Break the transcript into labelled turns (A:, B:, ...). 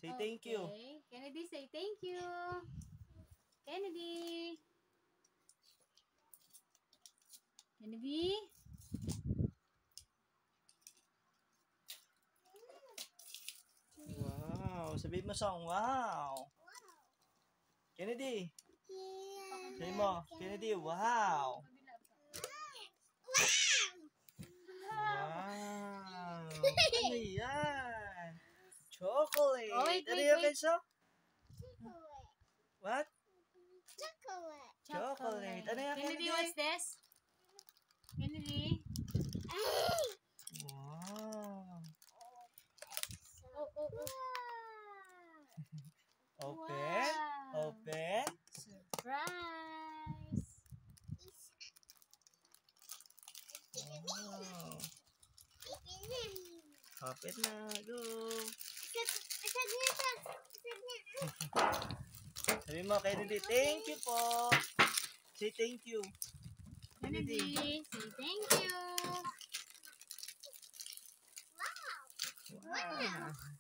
A: Say thank you.
B: Okay. Kennedy, say thank you. Kennedy. Kennedy.
A: Wow. Sabihin mo song, wow. Kennedy. Sabihin mo, Kennedy, wow. Wow. Ano yan? Chocolate.
B: Oh, wait,
A: Ano
B: wait,
A: yung
B: wait.
A: Kenzo? What?
B: Chocolate.
A: Chocolate. Ano yan,
B: Kennedy,
A: Kennedy?
B: what's this? Kennedy.
A: Wow.
B: Oh.
A: Open.
B: Wow.
A: Open.
B: Surprise.
A: Wow. Open na. Go. Sabi mo, Kennedy, thank you po. Say thank you.
B: Kennedy, say thank you.
A: Wow.